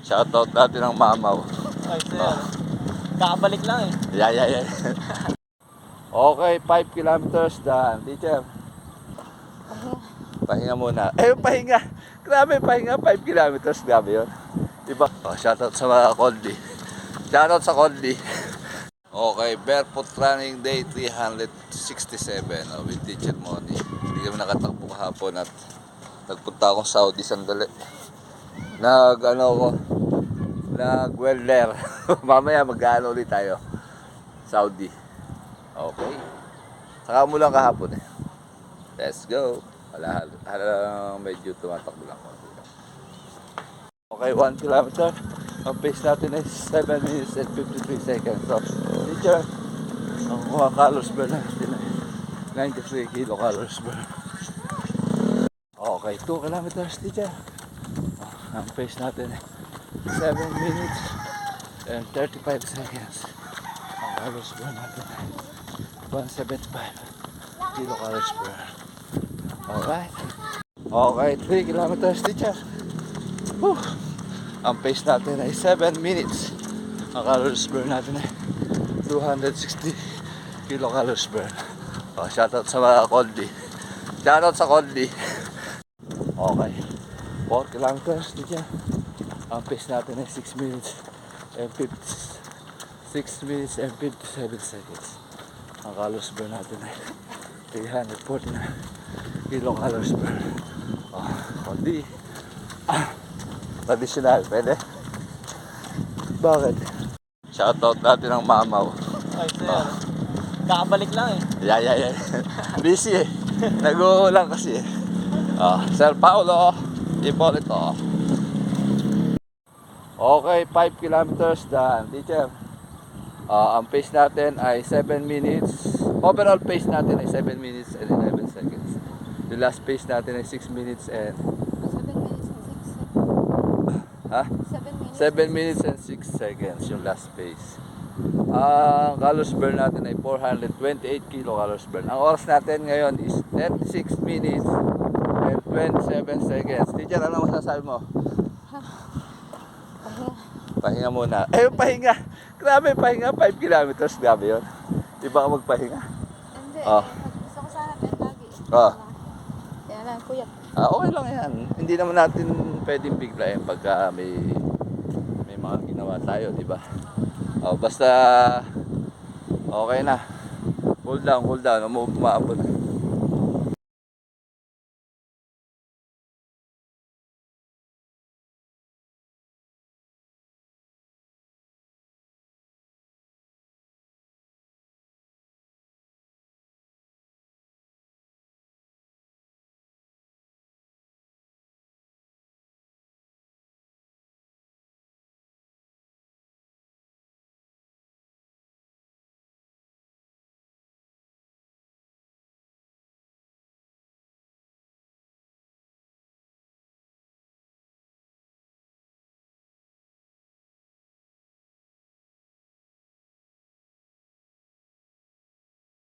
Shoutout natin ng mamaw. Ay, sir. Kakabalik lang eh. Yeah. Okay, 5 kilometers daan. Teacher, pahinga muna. Pahinga. Grabe, pahinga. 5 kilometers. Grabe yun. Diba? Oh, shoutout sa mga Kondi. Shoutout sa Kondi. Okay, barefoot running day 367 with Teacher Moni. Hindi kami nakatakbo kahapon at nagpunta akong Saudi sandali. Nag-welder. Mamaya mag-ano ulit tayo. Saudi. Okay. Saka mo lang kahapon eh. Let's go. Medyo tumatakbo lang. Okay, 1 kilometer. Ang pace natin is 7 minutes and 53 seconds. So, teacher, ang calories burn natin ay 93 kilocalories burn. Okay, 2 kilometers, teacher. Ang pace natin ay 7 minutes and 35 seconds. Ang calories burn natin ay 175 kilocalories burn. Alright. Okay, 3 kilometers, teacher. Whew. Ang pace natin ay 7 minutes. Ang calories burn natin ay 260 kilocalories burn. Oh, shoutout sa mga Kondi. Shoutout sa Kondi. Okay. 4 kilometers, teacher. Ang pace natin ay 6 minutes and 57 seconds. Ang calories burn natin ay 349 kilocalories burn. Oh, Kondi. Traditional, pwede? Bakit? Shoutout natin ng mamaw. Ay, sir. Kakabalik lang eh. Yeah. Busy eh. Nag-uulang kasi eh. Sir Paulo, Ipolito. Okay, 5 kilometers daan. Teacher, ang pace natin ay 7 minutes. Overall pace natin ay 7 minutes and 11 seconds. The last pace natin ay 6 minutes and 7 minutes and 6 seconds yung last pace. Ang calories burn natin ay 428 kilocalories burn. Ang oras natin ngayon is 36 minutes and 27 seconds. Teacher, ano masasabi mo? Pahinga muna. Pahinga. Grabe, pahinga. 5 kilometers. Grabe yun. Di ba ka magpahinga? Hindi. Oh. Gusto ko sana pen lagi. Kaya lang, kuya. Okay lang yan. Hindi naman natin pwedeng biglayin pagka may mga ginawa tayo, di ba? Basta okay na. Cool down. Umaabot.